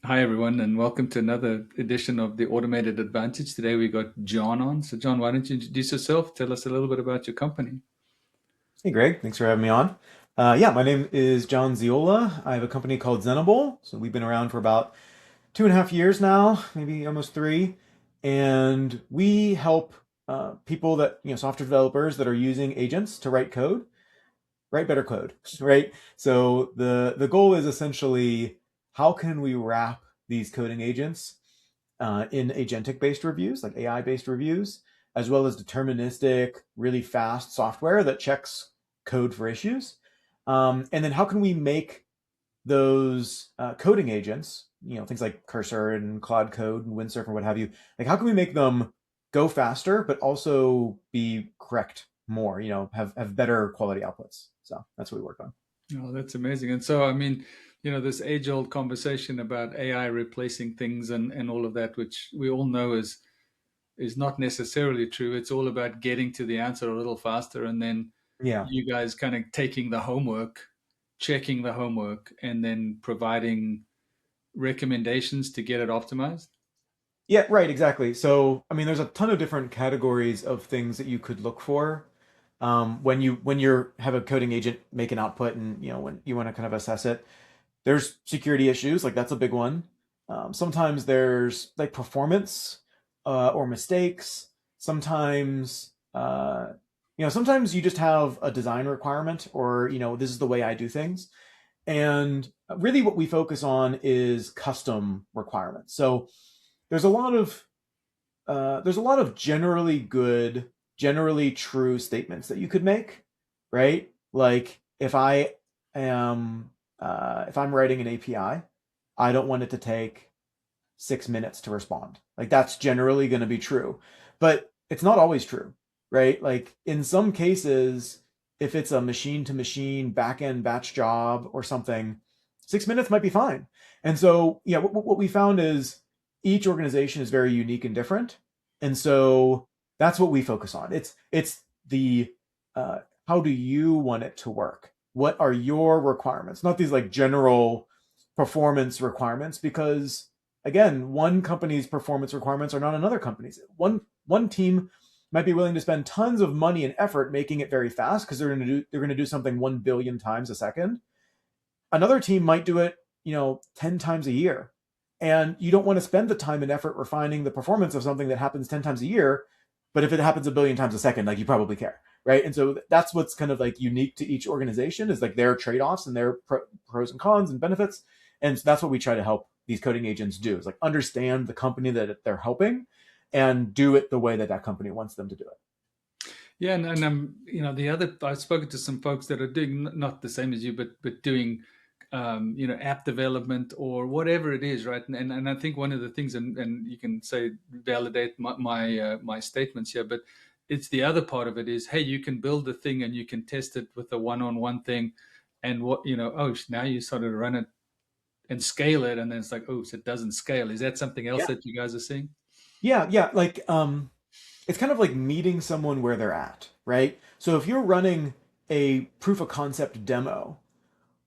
Hi, everyone, and welcome to another edition of the Automated Advantage. Today we got John on. So, John, why don't you introduce yourself? Tell us a little bit about your company. Hey Greg, thanks for having me on. Yeah, my name is Jon Zeolla. I have a company called Zenable. So we've been around for about 2.5 years now, maybe almost three. And we help people software developers that are using agents to write code, write better code, right? So the goal is essentially how can we wrap these coding agents in agentic-based reviews, like AI-based reviews, as well as deterministic, really fast software that checks code for issues. And then how can we make those coding agents, things like Cursor and Cloud Code and Windsurf and what have you, like how can we make them go faster, but also be correct more, have better quality outputs. So that's what we work on. Oh, that's amazing. And so, I mean, this age-old conversation about AI replacing things and all of that, which we all know is not necessarily true. It's all about getting to the answer a little faster, and then Yeah. you guys kind of taking the homework, checking the homework, and then providing recommendations to get it optimized. Yeah, right, exactly. So, I mean, there's a ton of different categories of things that you could look for when you have a coding agent make an output, and when you want to kind of assess it. There's security issues, like that's a big one. Sometimes there's like performance or mistakes. Sometimes sometimes you just have a design requirement, or this is the way I do things. And really, what we focus on is custom requirements. So there's a lot of generally good, generally true statements that you could make, right? Like if I'm writing an API, I don't want it to take 6 minutes to respond. Like that's generally going to be true, but it's not always true, right? Like in some cases, if it's a machine to machine backend batch job or something, 6 minutes might be fine. And so, yeah, what we found is each organization is very unique and different. And so that's what we focus on. It's the how do you want it to work? What are your requirements? Not these like general performance requirements, because again, one company's performance requirements are not another company's. One team might be willing to spend tons of money and effort making it very fast because they're going to do something 1 billion times a second. Another team might do it, 10 times a year. And you don't want to spend the time and effort refining the performance of something that happens 10 times a year, but if it happens 1 billion times a second, like you probably care, right? And so that's what's kind of like unique to each organization, is like their trade-offs and their pros and cons and benefits. And so that's what we try to help these coding agents do, is like understand the company that they're helping and do it the way that that company wants them to do it. Yeah, and the other I've spoken to some folks that are doing not the same as you, but doing app development or whatever it is, right? And I think one of the things, and you can say validate my statements here, but it's the other part of it is, hey, you can build the thing and you can test it with a one-on-one thing, and now you sort of run it and scale it, and then it's like, oh, so it doesn't scale. Is that something else Yeah. that you guys are seeing? Yeah. Like it's kind of like meeting someone where they're at, right? So if you're running a proof of concept demo,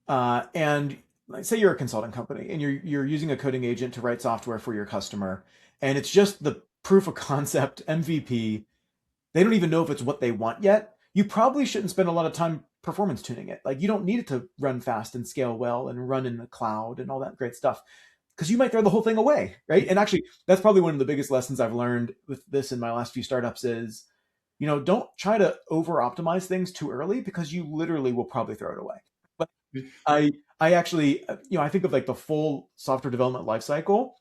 and like, say you're a consulting company and you're using a coding agent to write software for your customer, and it's just the proof of concept MVP, they don't even know if it's what they want yet. You probably shouldn't spend a lot of time performance tuning it. Like you don't need it to run fast and scale well and run in the cloud and all that great stuff, because you might throw the whole thing away, right? And actually, that's probably one of the biggest lessons I've learned with this in my last few startups is, don't try to over optimize things too early, because you literally will probably throw it away. But I actually, I think of like the full software development lifecycle,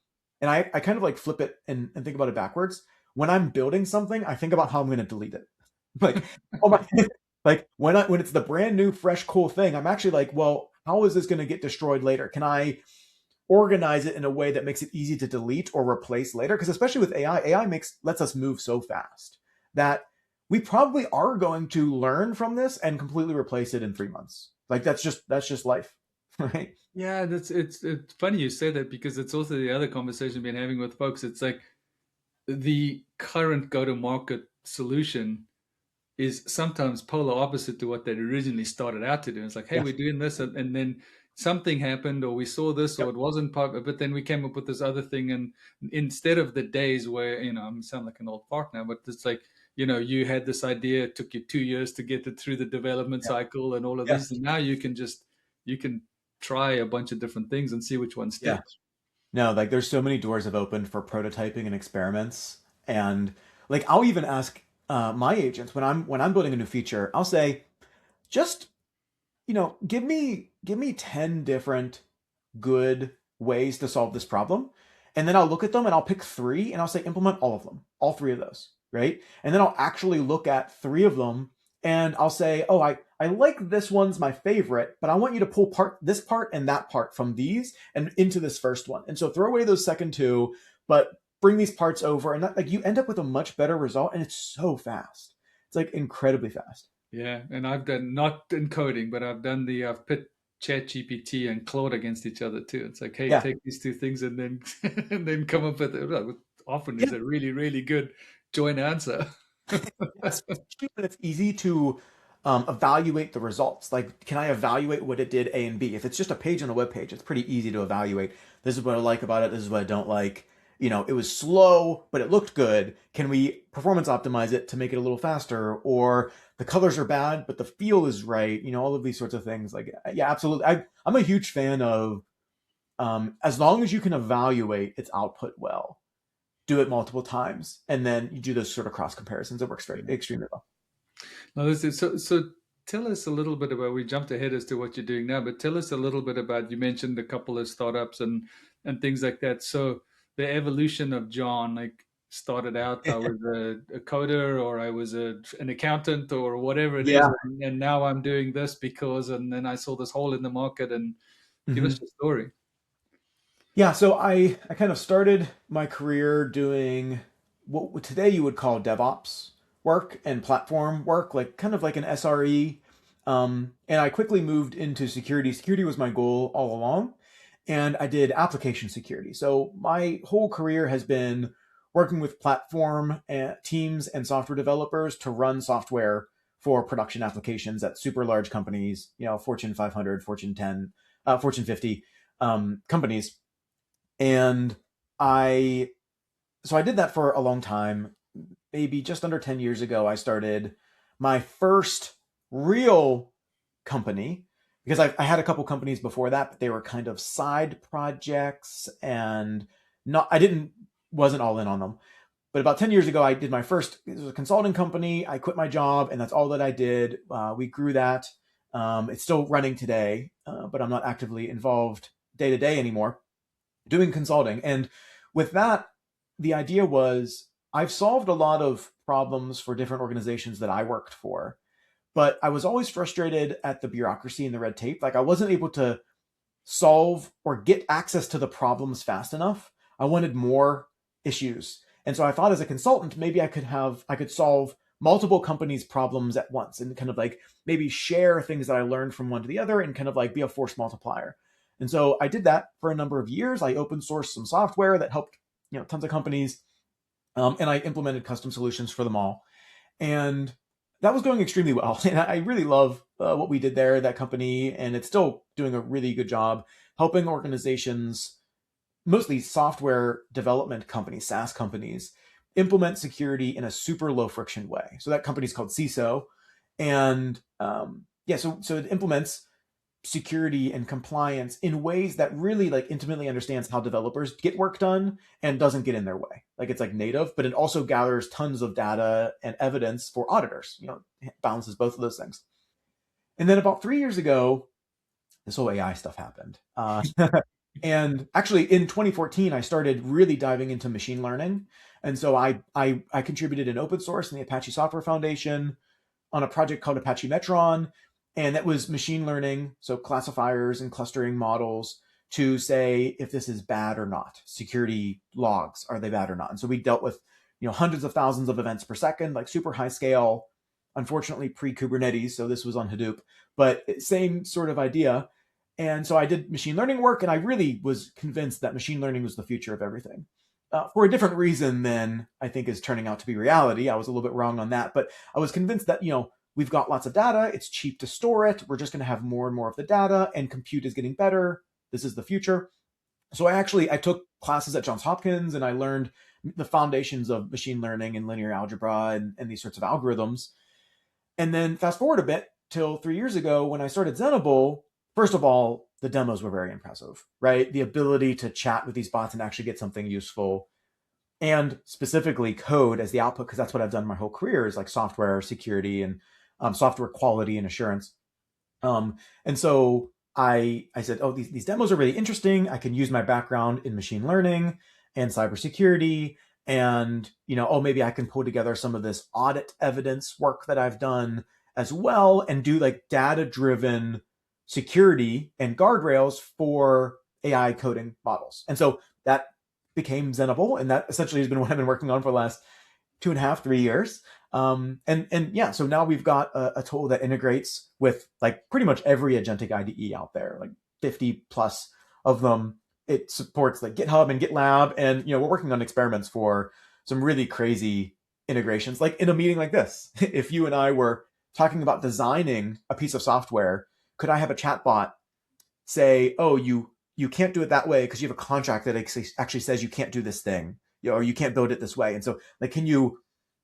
and I kind of like flip it and think about it backwards. When I'm building something, I think about how I'm going to delete it. Like, oh my, like when it's the brand new, fresh, cool thing, I'm actually like, well, how is this going to get destroyed later? Can I organize it in a way that makes it easy to delete or replace later? Because especially with AI lets us move so fast that we probably are going to learn from this and completely replace it in 3 months. Like that's just life, right? Yeah, it's funny you say that because it's also the other conversation I've been having with folks. It's like the current go-to-market solution is sometimes polar opposite to what they originally started out to do. It's like, hey, Yeah. we're doing this, and then something happened, or we saw this, or Yep. it wasn't part, but then we came up with this other thing. And instead of the days where, I sound like an old fart now, but it's like, you had this idea, it took you 2 years to get it through the development Yeah. cycle and all of Yeah. these. And now you can try a bunch of different things and see which one Yeah. sticks. No, like there's so many doors have opened for prototyping and experiments. And like I'll even ask my agents when I'm building a new feature, I'll say, just, give me 10 different good ways to solve this problem. And then I'll look at them and I'll pick three and I'll say, implement all of them, all three of those, right? And then I'll actually look at three of them and I'll say, oh, I like this one's my favorite, but I want you to pull this part and that part from these and into this first one. And so throw away those second two, but bring these parts over. And that, like, you end up with a much better result. And it's so fast. It's like incredibly fast. Yeah, and I've done, not in coding, but I've put Chat GPT and Claude against each other too. It's like, hey, Yeah. take these two things and then and then come up with it. Well, often Yeah. is a really, really good joint answer. Especially when it's easy to evaluate the results. Like, can I evaluate what it did A and B? If it's just a page on a web page, it's pretty easy to evaluate. This is what I like about it. This is what I don't like. It was slow, but it looked good. Can we performance optimize it to make it a little faster? Or the colors are bad, but the feel is right. All of these sorts of things. Like, yeah, absolutely. I'm a huge fan of as long as you can evaluate its output well, do it multiple times, and then you do those sort of cross comparisons. It works very extremely well. No, this is so. Tell us a little bit about. We jumped ahead as to what you're doing now, but tell us a little bit about. You mentioned a couple of startups and things like that. So the evolution of John, like, started out, I was a coder, or I was an accountant, or whatever it is, Yeah. and now I'm doing this because, and then I saw this hole in the market. And give us Mhm. your story. Yeah, so I kind of started my career doing what today you would call DevOps work and platform work, like kind of like an SRE. And I quickly moved into security. Security was my goal all along, and I did application security. So my whole career has been working with platform teams and software developers to run software for production applications at super large companies, Fortune 500, Fortune 10, Fortune 50 companies. And I so I did that for a long time. Maybe just under 10 years ago, I started my first real company, because I had a couple companies before that, but they were kind of side projects, and not I didn't wasn't all in on them. But about 10 years ago, I did my first. It was a consulting company. I quit my job, and that's all that I did. We grew that. It's still running today, but I'm not actively involved day to day anymore doing consulting. And with that, the idea was, I've solved a lot of problems for different organizations that I worked for, but I was always frustrated at the bureaucracy and the red tape. Like, I wasn't able to solve or get access to the problems fast enough. I wanted more issues. And so I thought, as a consultant, maybe I could solve multiple companies' problems at once, and kind of like maybe share things that I learned from one to the other and kind of like be a force multiplier. And so I did that for a number of years. I open sourced some software that helped, tons of companies, and I implemented custom solutions for them all. And that was going extremely well. And I really love what we did there at that company, and it's still doing a really good job helping organizations, mostly software development companies, SaaS companies, implement security in a super low friction way. So that company's called CISO, and yeah, so it implements security and compliance in ways that really like intimately understands how developers get work done and doesn't get in their way. Like, it's like native, but it also gathers tons of data and evidence for auditors. It balances both of those things. And then about 3 years ago, this whole AI stuff happened. And actually, in 2014, I started really diving into machine learning. And so I contributed in open source in the Apache Software Foundation on a project called Apache Metron. And that was machine learning, so classifiers and clustering models to say if this is bad or not. Security logs, are they bad or not? And so we dealt with hundreds of thousands of events per second, like super high scale. Unfortunately, pre-Kubernetes, so this was on Hadoop, but same sort of idea. And so I did machine learning work, and I really was convinced that machine learning was the future of everything. For a different reason than I think is turning out to be reality. I was a little bit wrong on that, but I was convinced that we've got lots of data. It's cheap to store it. We're just going to have more and more of the data, and compute is getting better. This is the future. So I took classes at Johns Hopkins, and I learned the foundations of machine learning and linear algebra and these sorts of algorithms. And then fast forward a bit till 3 years ago when I started Zenable. First of all, the demos were very impressive, right? The ability to chat with these bots and actually get something useful, and specifically code as the output, because that's what I've done my whole career, is like software security and software quality and assurance. And so I said, oh, these demos are really interesting. I can use my background in machine learning and cybersecurity, and oh, maybe I can pull together some of this audit evidence work that I've done as well, and do like data driven security and guardrails for AI coding models. And so that became Zenable, and that essentially has been what I've been working on for the last 2.5, 3 years. And yeah, so now we've got a tool that integrates with like pretty much every agentic IDE out there, like 50 plus of them. It supports like GitHub and GitLab, and we're working on experiments for some really crazy integrations. Like in a meeting like this, if you and I were talking about designing a piece of software, could I have a chatbot say, "Oh, you can't do it that way because you have a contract that actually says you can't do this thing, or you can't build it this way." And so, like, can you,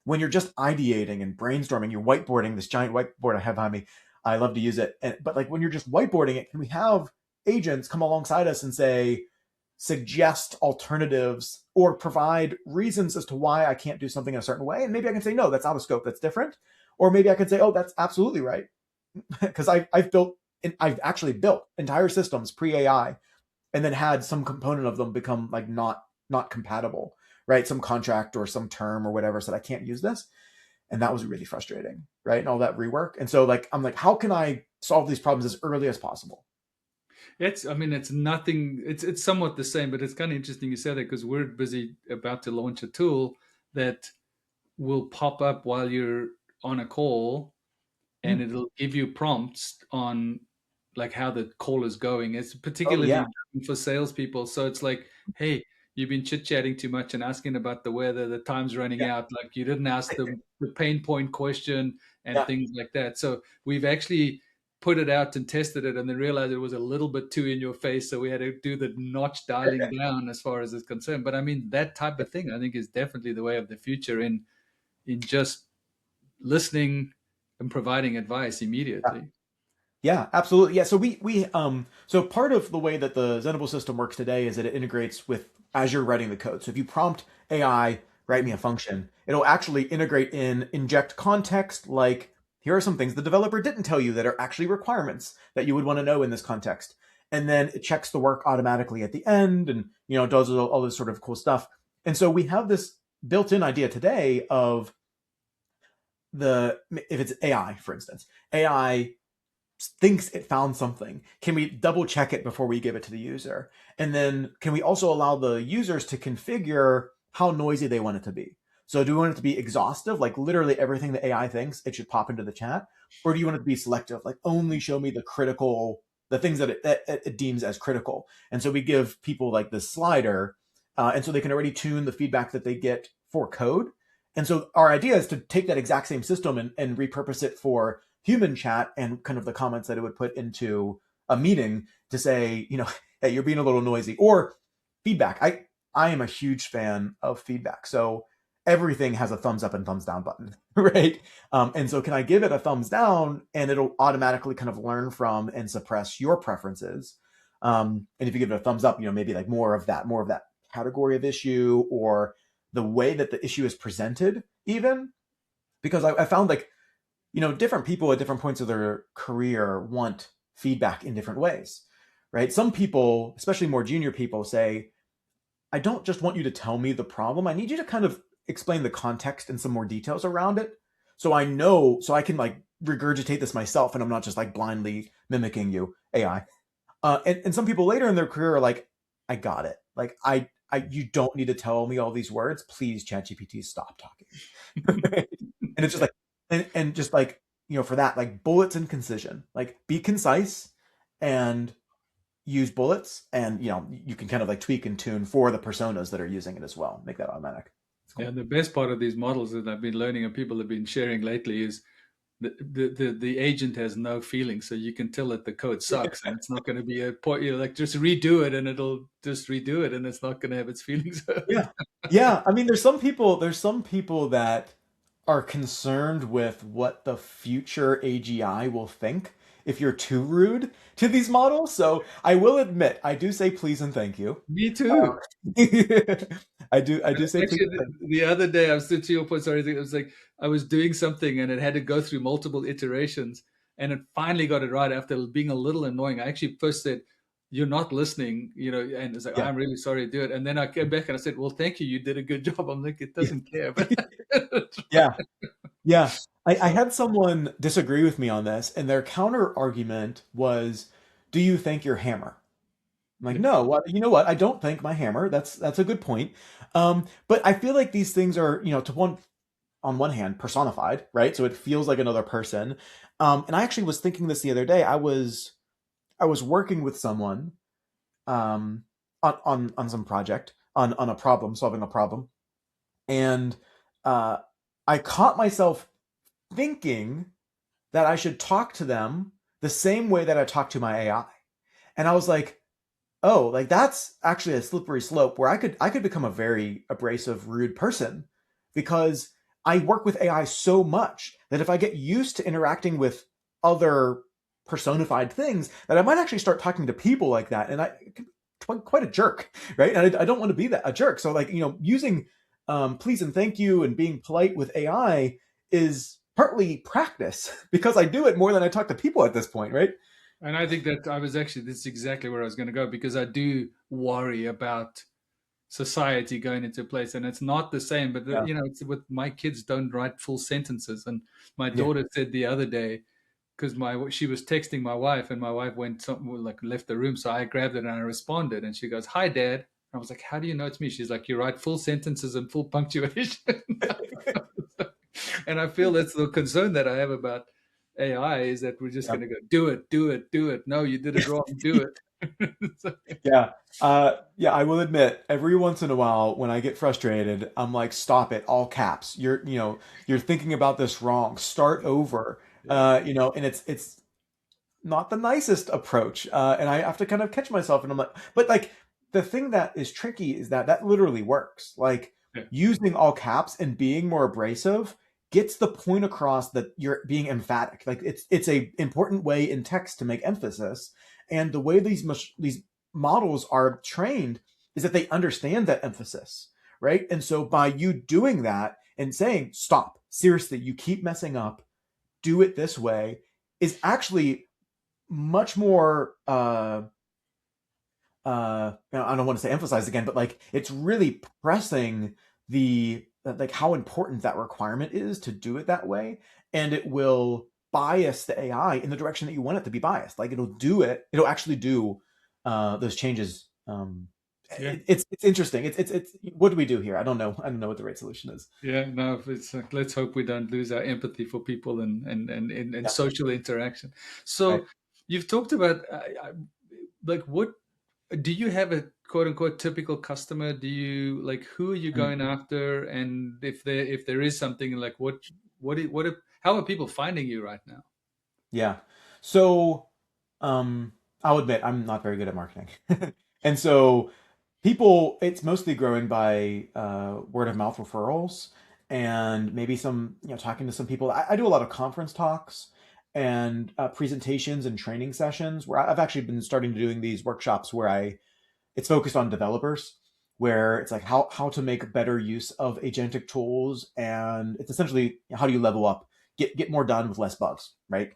when you're just ideating and brainstorming, you're whiteboarding this giant whiteboard I have behind me. I love to use it, but like when you're just whiteboarding it, can we have agents come alongside us and say, suggest alternatives or provide reasons as to why I can't do something in a certain way? And maybe I can say, no, that's out of scope, that's different. Or maybe I can say, oh, that's absolutely right, because I've actually built entire systems pre-AI, and then had some component of them become like not compatible, right? Some contract or some term or whatever said I can't use this, and that was really frustrating, right? And all that rework. And so like I'm like, how can I solve these problems as early as possible? I mean, it's nothing. It's somewhat the same, but it's kind of interesting you said that because we're busy about to launch a tool that will pop up while you're on a call, and Mm. it'll give you prompts on like how the call is going. It's Oh yeah, particularly for salespeople. So it's like, hey, you've been chit chatting too much and asking about the weather. The time's running yeah, out. Like you didn't ask the pain point question and yeah, things like that. So we've actually put it out and tested it, and then realized it was a little bit too in your face. So we had to do the notch dialing down as far as it's concerned. But I mean, that type of thing, I think, is definitely the way of the future in just listening and providing advice yeah. immediately. Yeah, absolutely. Yeah, so so part of the way that the Zenable system works today is that it integrates with as you're writing the code. So if you prompt AI, write me a function, it'll actually integrate in, inject context, like here are some things the developer didn't tell you that are actually requirements that you would want to know in this context. And then it checks the work automatically at the end, and does all this sort of cool stuff. And so we have this built-in idea today of the if it's AI, for instance, AI thinks it found something. Can we double check it before we give it to the user? And then can we also allow the users to configure how noisy they want it to be? So do we want it to be exhaustive, like literally everything the AI thinks it should pop into the chat? Or do you want it to be selective, like only show me the things that it deems as critical? And so we give people like this slider, and so they can already tune the feedback that they get for code. And so our idea is to take that exact same system and repurpose it for human chat and kind of the comments that it would put into a meeting to say, hey, you're being a little noisy, or feedback. I am a huge fan of feedback. So everything has a thumbs up and thumbs down button, right? And so can I give it a thumbs down, and it'll automatically kind of learn from and suppress your preferences. And if you give it a thumbs up, maybe like more of that category of issue, or the way that the issue is presented, even. Because I found like different people at different points of their career want feedback in different ways, right? Some people, especially more junior people, say, I don't just want you to tell me the problem. I need you to kind of explain the context and some more details around it. So so I can like regurgitate this myself, and I'm not just like blindly mimicking you, AI. And some people later in their career are like, I got it. Like, you don't need to tell me all these words. Please, ChatGPT, stop talking. And it's just like, and just like, for that, like bullets and concision, like be concise and use bullets, and you can kind of like tweak and tune for the personas that are using it as well. Make that automatic. It's Yeah, cool. the best part of these models that I've been learning and people have been sharing lately is the agent has no feelings, so you can tell that the code sucks, and it's not going to be a point. You know, like just redo it, and it'll just redo it, and it's not going to have its feelings hurt. Yeah. Yeah. I mean, there's some people that are concerned with what the future AGI will think if you're too rude to these models. So I will admit, I do say please and thank you. Me too. I do say please Actually, and thank the other day, I was to your point. Sorry, it was like I was doing something and it had to go through multiple iterations, and it finally got it right after being a little annoying. I actually first said, "You're not listening," you know, and it's like, you. "I'm really sorry to do it." And then I came back and I said, "Well, thank you. You did a good job." I'm like, it Yeah. doesn't care, but Yeah. Yeah. I had someone disagree with me on this, and their counter argument was, do you thank your hammer? I'm like, yeah, no, what, you know what? I don't thank my hammer. That's a good point. But I feel like these things are, to one on one hand, personified, right? So it feels like another person. And I actually was thinking this the other day. I was working with someone um, on some project on a problem, solving a problem, and uh, I caught myself thinking that I should talk to them the same way that I talk to my AI. And I was like, oh, like that's actually a slippery slope where I could become a very abrasive, rude person because I work with AI so much that if I get used to interacting with other personified things, that I might actually start talking to people like that, and I quite a jerk, right? And I don't want to be that a jerk. So like using please and thank you and being polite with AI is partly practice because I do it more than I talk to people at this point, right? and I think that I was actually this is exactly where I was going to go because I do worry about society going into place, and it's not the same. But Yeah, you know, it's with my kids don't write full sentences, and my yeah. daughter said the other day because my she was texting my wife, and my wife went something like left the room, so I grabbed it and I responded, and she goes, "Hi, Dad." And I was like, "How do you know it's me?" She's like, "You write full sentences and full punctuation." And I feel that's the concern that I have about AI is that we're just Yeah. going to go do it, do it, do it. No, you did it wrong. Do it. So, Yeah. Yeah, I will admit, every once in a while when I get frustrated, I'm like, stop it, all caps. You're thinking about this wrong. Start over. yeah. And it's not the nicest approach. And I have to kind of catch myself and I'm like, but like the thing that is tricky is that that literally works. Like Yeah. using all caps and being more abrasive gets the point across that you're being emphatic. Like it's a important way in text to make emphasis. And the way these models are trained is that they understand that emphasis, right? And so by you doing that and saying, stop, seriously, you keep messing up, do it this way, is actually much more I don't want to say emphasize again, but like it's really pressing the like how important that requirement is to do it that way, and it will bias the AI in the direction that you want it to be biased. Like it'll actually do those changes. Yeah. It's interesting. It's what do we do here? I don't know what the right solution is. Yeah, no, it's like, let's hope we don't lose our empathy for people and Yeah, social interaction. right. So you've talked about like what do you have a quote unquote typical customer? Do you like who are you Mm, going after? And if there is something like how are people finding you right now? yeah. So I'll admit I'm not very good at marketing, and so people it's mostly growing by word of mouth referrals and maybe some talking to some people. I do a lot of conference talks and presentations and training sessions where I've actually been starting to doing these workshops where I it's focused on developers where it's like how to make better use of agentic tools, and it's essentially how do you level up, get more done with less bugs, right,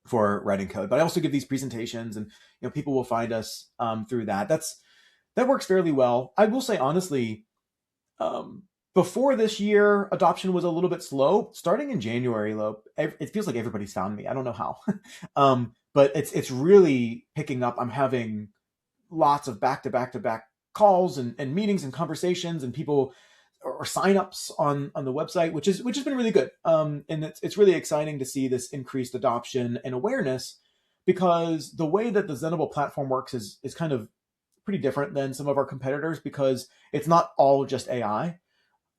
for writing code. But I also give these presentations, and people will find us through that. That works fairly well. I will say honestly, um, before this year, adoption was a little bit slow. Starting in January, though, it feels like everybody's found me. I don't know how, but it's really picking up. I'm having lots of back to back to back calls and meetings and conversations and people or signups on the website, which has been really good. And it's really exciting to see this increased adoption and awareness because the way that the Zenable platform works is kind of pretty different than some of our competitors because it's not all just AI.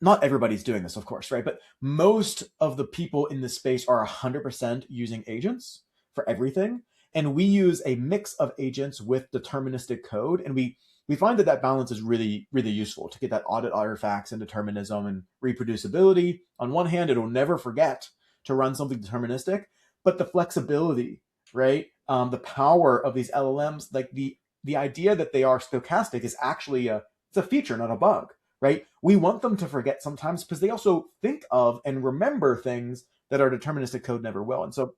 not everybody's doing this, of course, right? But most of the people in this space are 100% using agents for everything. And we use a mix of agents with deterministic code. And we find that that balance is really, really useful to get that audit artifacts and determinism and reproducibility. On one hand, it'll never forget to run something deterministic, but the flexibility, right? The power of these LLMs, like the idea that they are stochastic is actually it's a feature, not a bug, right? We want them to forget sometimes because they also think of and remember things that our deterministic code never will. And so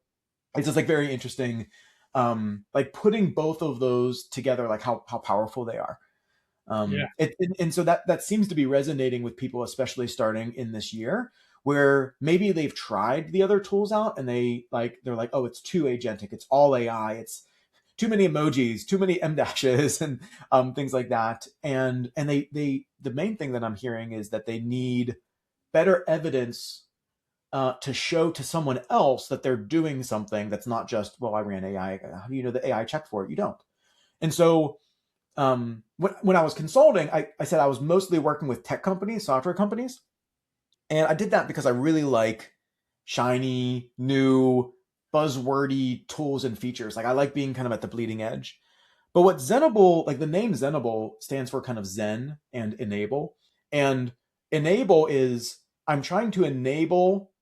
it's just like very interesting, like putting both of those together, like how powerful they are. Yeah. And so that seems to be resonating with people, especially starting in this year, where maybe they've tried the other tools out and they're like, oh, it's too agentic, it's all AI, it's too many emojis, too many M dashes, and things like that. And they the main thing that I'm hearing is that they need better evidence to show to someone else that they're doing something that's not just, well, I ran AI. How do you know the AI checked for it? You don't. And so when I was consulting, I said I was mostly working with tech companies, software companies. And I did that because I really like shiny, new, buzzwordy tools and features. Like I like being kind of at the bleeding edge. But what Zenable, like the name Zenable stands for kind of Zen and enable. And enable is I'm trying to enable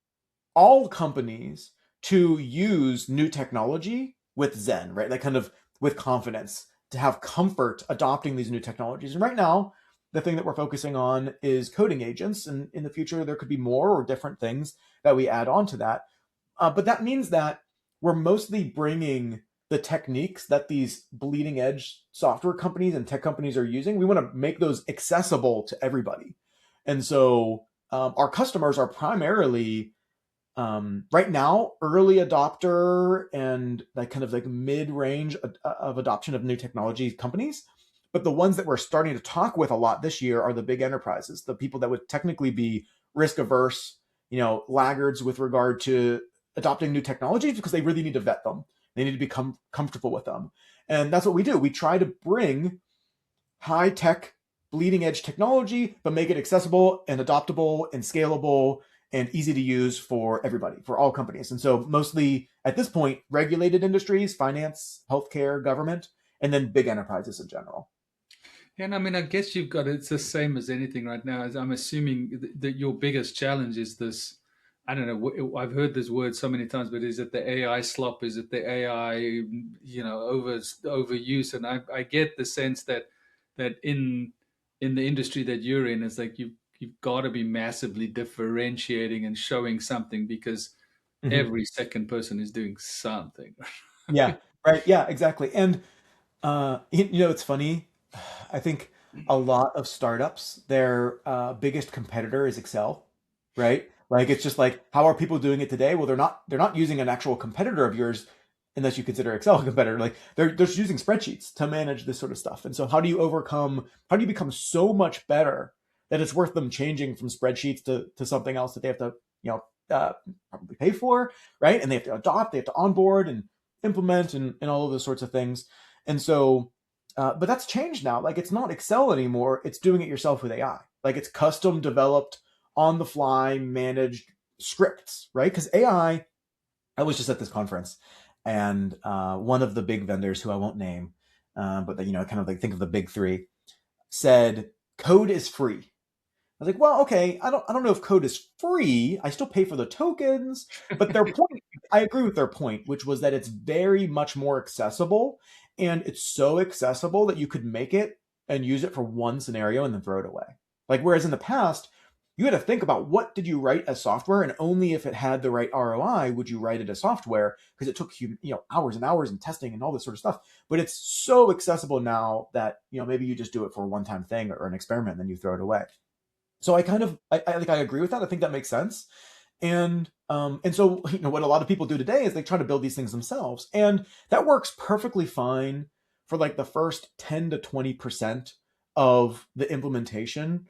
all companies to use new technology with Zen, right? Like kind of with confidence, to have comfort adopting these new technologies. And right now, the thing that we're focusing on is coding agents. And in the future, there could be more or different things that we add on to that. But that means that we're mostly bringing the techniques that these bleeding edge software companies and tech companies are using. We want to make those accessible to everybody. And so our customers are primarily right now early adopter and like kind of like mid-range of adoption of new technology companies. But the ones that we're starting to talk with a lot this year are the big enterprises, the people that would technically be risk averse, laggards with regard to adopting new technologies because they really need to vet them. They need to become comfortable with them. And that's what we do. We try to bring high tech, bleeding edge technology, but make it accessible and adoptable and scalable and easy to use for everybody, for all companies. And so, mostly at this point, regulated industries, finance, healthcare, government, and then big enterprises in general. Yeah, and I mean, I guess you've got it's the same as anything right now. As I'm assuming that your biggest challenge is this. I don't know. I've heard this word so many times, but is it the AI slop? Is it the AI, overuse? And I get the sense that in the industry that you're in, it's like you've got to be massively differentiating and showing something because Mm-hmm. every second person is doing something. Yeah, right. Yeah, exactly. And it's funny. I think a lot of startups, their biggest competitor is Excel, right? Like it's just like, how are people doing it today? Well, they're not using an actual competitor of yours, unless you consider Excel a competitor. Like they're just using spreadsheets to manage this sort of stuff. And so, how do you become so much better that it's worth them changing from spreadsheets to something else that they have to, probably pay for, right? And they have to adopt, they have to onboard and implement and all of those sorts of things. And so but that's changed now. Like it's not Excel anymore. It's doing it yourself with AI. Like it's custom developed, on the fly, managed scripts, right? Because I was just at this conference, and one of the big vendors, who I won't name, but kind of like think of the big three, said code is free. I was like, well, okay, I don't know if code is free. I still pay for the tokens, but their point, I agree with their point, which was that it's very much more accessible, and it's so accessible that you could make it and use it for one scenario and then throw it away. Like whereas in the past, you had to think about what did you write as software, and only if it had the right ROI would you write it as software because it took you hours and hours and testing and all this sort of stuff. But it's so accessible now that maybe you just do it for a one-time thing or an experiment and then you throw it away. So I kind of I agree with that. I think that makes sense. And so what a lot of people do today is they try to build these things themselves, and that works perfectly fine for like the first 10 to 20% of the implementation,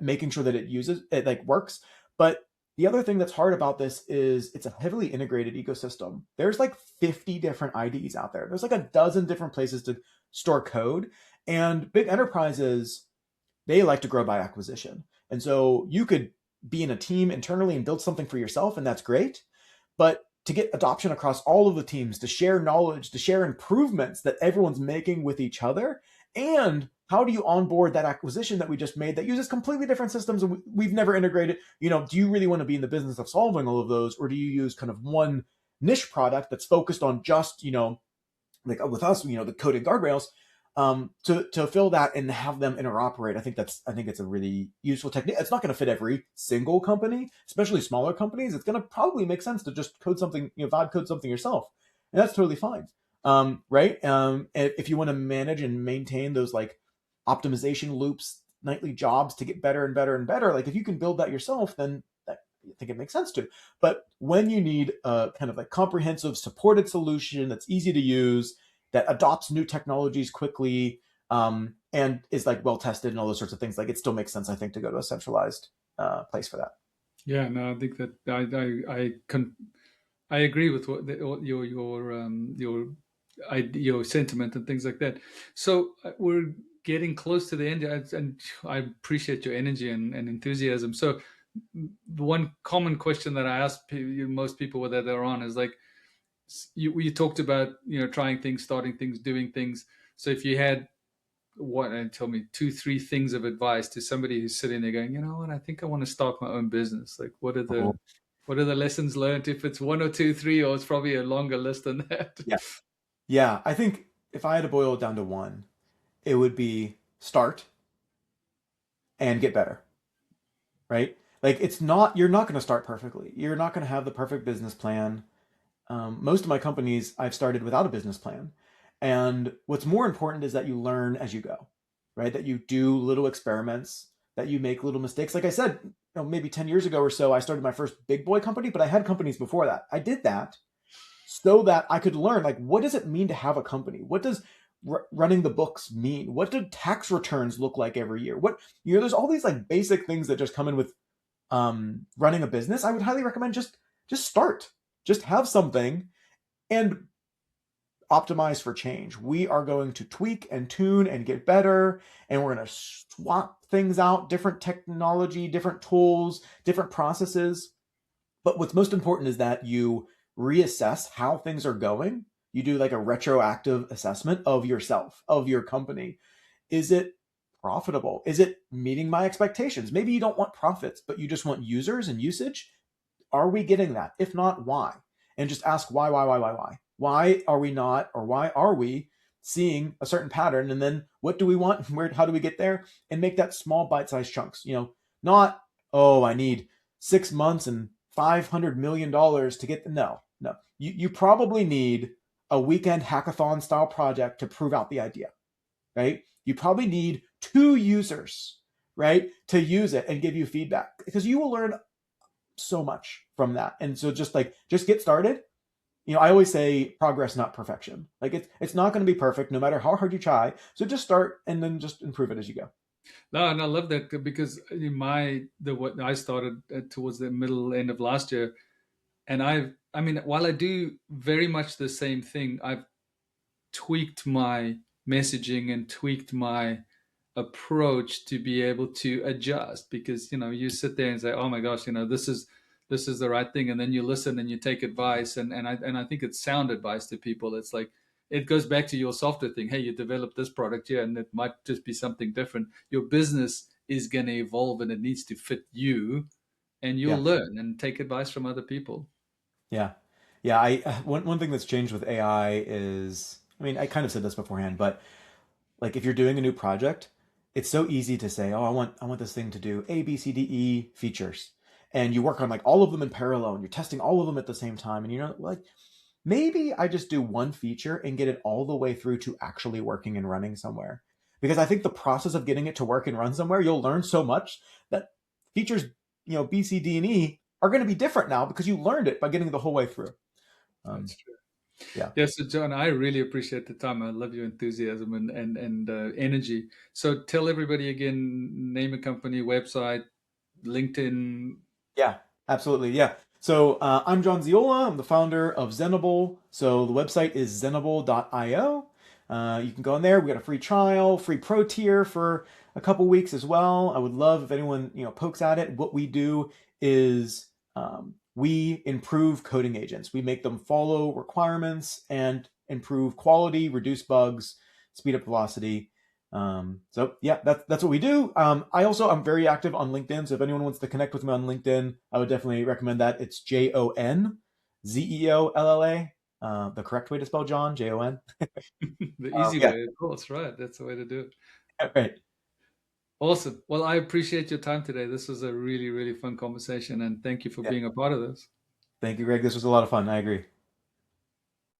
making sure that it like works. But the other thing that's hard about this is it's a heavily integrated ecosystem. There's like 50 different IDEs out there. There's like a dozen different places to store code, and big enterprises, they like to grow by acquisition. And so you could be in a team internally and build something for yourself, and that's great. But to get adoption across all of the teams, to share knowledge, to share improvements that everyone's making with each other, and how do you onboard that acquisition that we just made that uses completely different systems and we've never integrated? Do you really want to be in the business of solving all of those, or do you use kind of one niche product that's focused on just, like with us, the coded guardrails, to fill that and have them interoperate? I think it's a really useful technique. It's not going to fit every single company, especially smaller companies. It's going to probably make sense to just code something, vibe code something yourself, and that's totally fine. Right? If you want to manage and maintain those like optimization loops, nightly jobs to get better and better and better, like if you can build that yourself, then I think it makes sense to. But when you need a kind of like comprehensive supported solution that's easy to use, that adopts new technologies quickly, and is like well tested and all those sorts of things, like it still makes sense, I think, to go to a centralized place for that. Yeah, no, I think that I agree with what your sentiment and things like that. So we're getting close to the end, and I appreciate your energy and enthusiasm. So the one common question that I ask most people that are on is like, you talked about trying things, starting things, doing things. So if you had what, and tell me two, three things of advice to somebody who's sitting there going, you know what, I think I want to start my own business. Like, Oh, what are the lessons learned? If it's one or two, three, or it's probably a longer list than that. yeah. Yeah, I think if I had to boil it down to one, it would be start and get better, right? Like you're not going to start perfectly. You're not going to have the perfect business plan. Most of my companies I've started without a business plan. And what's more important is that you learn as you go, right? That you do little experiments, that you make little mistakes. Like I said, maybe 10 years ago or so, I started my first big boy company, but I had companies before that. I did that so that I could learn, like, what does it mean to have a company? What does running the books mean? What do tax returns look like every year? There's all these like basic things that just come in with running a business. I would highly recommend just start, just have something and optimize for change. We are going to tweak and tune and get better, and we're going to swap things out, different technology, different tools, different processes. But what's most important is that you reassess how things are going. You do like a retroactive assessment of yourself, of your company. Is it profitable? Is it meeting my expectations? Maybe you don't want profits, but you just want users and usage. Are we getting that? If not, why? And just ask why? Why are we not, or why are we seeing a certain pattern? And then what do we want? How do we get there? And make that small bite-sized chunks. Not, oh, I need 6 months and $500 million to get the no. You probably need a weekend hackathon style project to prove out the idea, right? You probably need 2 users, right, to use it and give you feedback, because you will learn so much from that. And so just get started. I always say progress, not perfection. Like it's not going to be perfect no matter how hard you try. So just start and then just improve it as you go. No, and I love that because what I started towards the middle end of last year, and I mean, while I do very much the same thing, I've tweaked my messaging and tweaked my approach to be able to adjust, because you sit there and say, oh my gosh, this is the right thing, and then you listen and you take advice, and I think it's sound advice to people. It's like, it goes back to your software thing. Hey, you developed this product here, and it might just be something different. Your business is going to evolve, and it needs to fit you, and you'll Yeah. learn and take advice from other people. Yeah. Yeah. One thing that's changed with AI is, I mean, I kind of said this beforehand, but like if you're doing a new project, it's so easy to say, oh, I want this thing to do A, B, C, D, E features. And you work on like all of them in parallel and you're testing all of them at the same time. And like, maybe I just do one feature and get it all the way through to actually working and running somewhere. Because I think the process of getting it to work and run somewhere, you'll learn so much that features, B, C, D, and E are going to be different now because you learned it by getting the whole way through. Um, That's true. yeah. Yeah, so John, I really appreciate the time. I love your enthusiasm and energy. So tell everybody again, name a company, website, LinkedIn. Yeah, absolutely. Yeah. So I'm Jon Zeolla. I'm the founder of Zenable. So the website is zenable.io. You can go in there. We got a free trial, free pro tier for a couple weeks as well. I would love if anyone pokes at it. What we do is we improve coding agents. We make them follow requirements and improve quality, reduce bugs, speed up velocity. So yeah, that's what we do. I'm very active on LinkedIn. So if anyone wants to connect with me on LinkedIn, I would definitely recommend that. It's JonZeolla. The correct way to spell John, Jon. The easy Yeah, way, of course, right? That's the way to do it. right. Awesome. Well, I appreciate your time today. This was a really, really fun conversation, and thank you for Yeah. being a part of this. Thank you, Greg. This was a lot of fun. I agree.